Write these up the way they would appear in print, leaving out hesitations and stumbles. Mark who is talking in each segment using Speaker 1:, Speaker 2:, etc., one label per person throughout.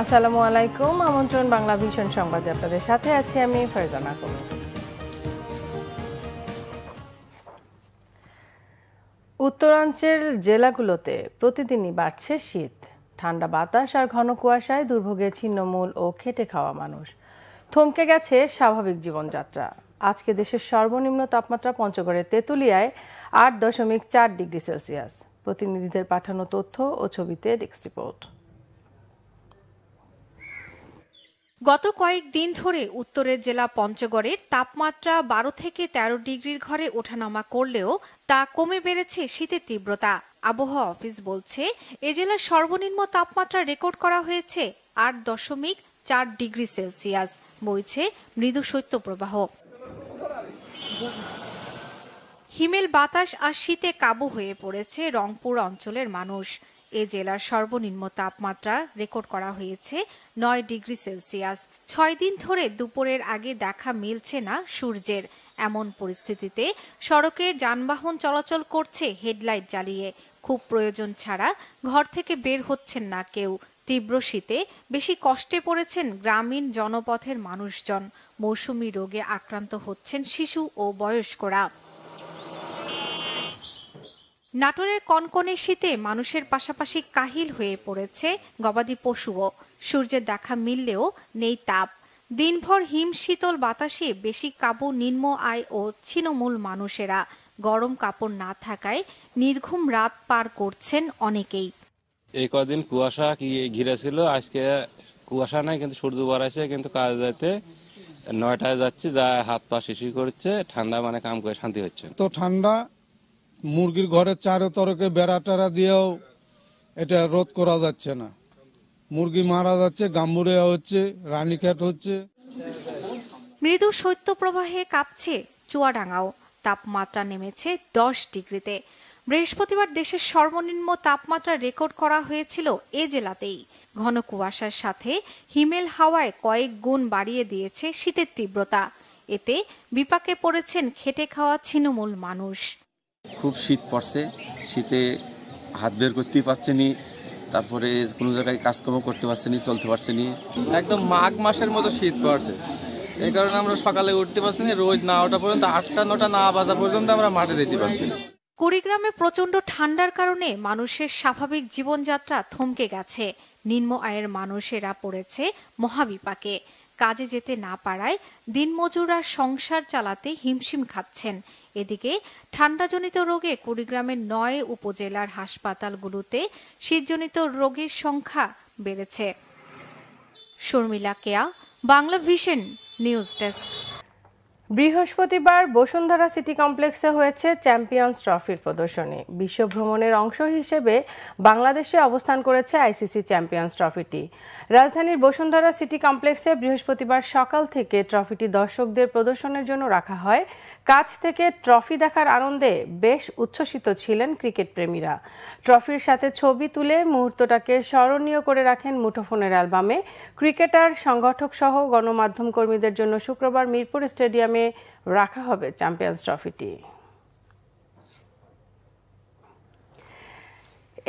Speaker 1: আসসালামু আলাইকুম। আমন্ত্রণ বাংলা ভিশন সংবাদে আপনাদের সাথে আছি আমি ফারজানা কবির। উত্তরাঞ্চল জেলাগুলোতে প্রতিদিনই বাড়ছে শীত। ঠান্ডা বাতাস আর ঘন কুয়াশায় দুর্ভোগে ছিন্নমূল ও খেটে খাওয়া মানুষ। থমকে গেছে স্বাভাবিক জীবনযাত্রা। আজকে দেশের সর্বনিম্ন তাপমাত্রা পঞ্চগড়ের তেঁতুলিয়ায় ৮.৪ ডিগ্রি সেলসিয়াস। প্রতিনিধিদের পাঠানো তথ্য ও ছবিতে ডেস্ক রিপোর্ট।
Speaker 2: গত কয়েকদিন ধরে উত্তরের জেলা পঞ্চগড়ের তাপমাত্রা ১২ থেকে ১৩ ডিগ্রির ঘরে ওঠানামা করলেও তা কমে বেড়েছে শীতের তীব্রতা। আবহাওয়া অফিস বলছে, এ জেলার সর্বনিম্ন তাপমাত্রা রেকর্ড করা হয়েছে ৮.৪ ডিগ্রি সেলসিয়াস। বইছে মৃদু শৈত্যপ্রবাহ। হিমেল বাতাস আর শীতে কাবু হয়ে পড়েছে রংপুর অঞ্চলের মানুষ। এ জেলার সর্বনিম্ন তাপমাত্রা রেকর্ড করা হয়েছে ৯ ডিগ্রি সেলসিয়াস। ৬ দিন ধরে দুপুরের আগে দেখা মিলছে না সূর্যের। এমন পরিস্থিতিতে সড়কে যানবাহন চলাচল করছে হেডলাইট জ্বালিয়ে। খুব প্রয়োজন ছাড়া ঘর থেকে বের হচ্ছেন না কেউ। তীব্র শীতে বেশি কষ্টে পড়েছেন গ্রামীণ জনপথের মানুষজন। মৌসুমী রোগে আক্রান্ত হচ্ছেন শিশু ও বয়স্করা। নাটোরের কনকনে শীতে মানুষের পাশাপাশি কাহিল হয়ে পড়েছে গবাদি পশুও। সূর্যের দেখা মিললেও নেই তাপ। দিনভর হিম শীতল বাতাসে বেশি কাবু নিম্ন আয় ও ছিন্নমূল মানুষেরা। গরম কাপড় না থাকায় নির্ঘুম রাত পার করছেন অনেকেই।
Speaker 3: এই কদিন কুয়াশা ঘিরে ছিল, আজকে কুয়াশা নাই, কিন্তু সূর্য বাড়াইছে, কিন্তু কাজ যাইতে ৯টায় যাচ্ছি, যা হাত পা শিশি করছে, ঠান্ডা মানে কাম করে শান্তি হচ্ছে।
Speaker 4: তো ঠান্ডা, মুরগির ঘরের চারে তরকে বেড়া টেরা দিয়েও এটা রোধ করা যাচ্ছে না। মুরগি মারা যাচ্ছে, গাম্বুরিয়া হচ্ছে, রানীক্ষেত হচ্ছে।
Speaker 2: মৃদু শৈত্যপ্রবাহে কাঁপছে চুয়াডাঙ্গাও। তাপমাত্রা নেমেছে ১০ ডিগ্রিতে। বৃহস্পতিবার দেশের সর্বনিম্ন তাপমাত্রা রেকর্ড করা হয়েছিল এ জেলাতেই। ঘন কুয়াশার সাথে হিমেল হাওয়ায় কয়েক গুণ বাড়িয়ে দিয়েছে শীতের তীব্রতা। এতে বিপাকে পড়েছেন খেটে খাওয়া ছিন্নমূল মানুষ।
Speaker 5: খুব শীত পড়ছে, শীতে হাত বের করতেই পারছেনি, তারপরে কোনো জায়গায় কাজকর্ম করতে পারছেনি, চলতে পারছেনি।
Speaker 6: একদম মাঘ মাসের মতো শীত পড়ছে। এই কারণে আমরা সকালে উঠতে পারছি না, রোজ না ওঠা পর্যন্ত ৮টা ৯টা না বাজা পর্যন্ত আমরা মাঠে যেতে পারছি না।
Speaker 2: কুড়িগ্রামে প্রচণ্ড ঠান্ডার কারণে মানুষের স্বাভাবিক জীবনযাত্রা থমকে গেছে। নিম্ন আয়ের মানুষেরা পড়েছে মহাবিপাকে। কাজে যেতে না পারায় দিনমজুররা সংসার চালাতে হিমশিম খাচ্ছেন। এদিকে ঠান্ডাজনিত রোগে কুড়িগ্রামের ৯ উপজেলার হাসপাতালগুলোতে শীতজনিত রোগীর সংখ্যা বেড়েছে। শর্মিলা কেয়া, বাংলা ভিশন নিউজ ডেস্ক।
Speaker 1: বৃহস্পতিবার বসুন্ধরা সিটি কমপ্লেক্সে হয়েছে চ্যাম্পিয়ন্স ট্রফির প্রদর্শনী। বিশ্ব ভ্রমণের অংশ হিসেবে বাংলাদেশে অবস্থান করেছে আইসিসি চ্যাম্পিয়ন্স ট্রফিটি। রাজধানীর বসুন্ধরা সিটি কমপ্লেক্সে বৃহস্পতিবার সকাল থেকে ট্রফিটি দর্শকদের প্রদর্শনের জন্য রাখা হয়। কাছ থেকে ট্রফি দেখার আনন্দে বেশ উচ্ছ্বসিত ছিলেন ক্রিকেট প্রেমীরা। ট্রফির সাথে ছবি তুলে মুহূর্তটাকে স্মরণীয় করে রাখেন মুঠোফোনের অ্যালবামে। ক্রিকেটার, সংগঠক সহ গণমাধ্যম কর্মীদের জন্য শুক্রবার মিরপুর স্টেডিয়ামে রাখা হবে চ্যাম্পিয়ন্স ট্রফিটি।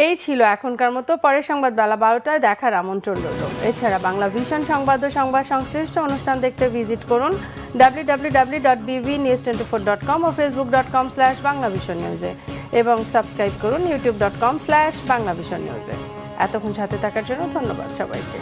Speaker 1: এই ছিল এখনকার মতো। পরের সংবাদ বেলা ১২টায় দেখার আমন্ত্রণ রইল। এছাড়া বাংলা ভিশন সংবাদ ও সংবাদ সংশ্লিষ্ট অনুষ্ঠান দেখতে ভিজিট করুন www.bvnews24.com ও facebook.com/banglavisionnews এবং সাবস্ক্রাইব করুন youtube.com/banglavisionnews। এতক্ষণ সাথে থাকার জন্য ধন্যবাদ সবাইকে।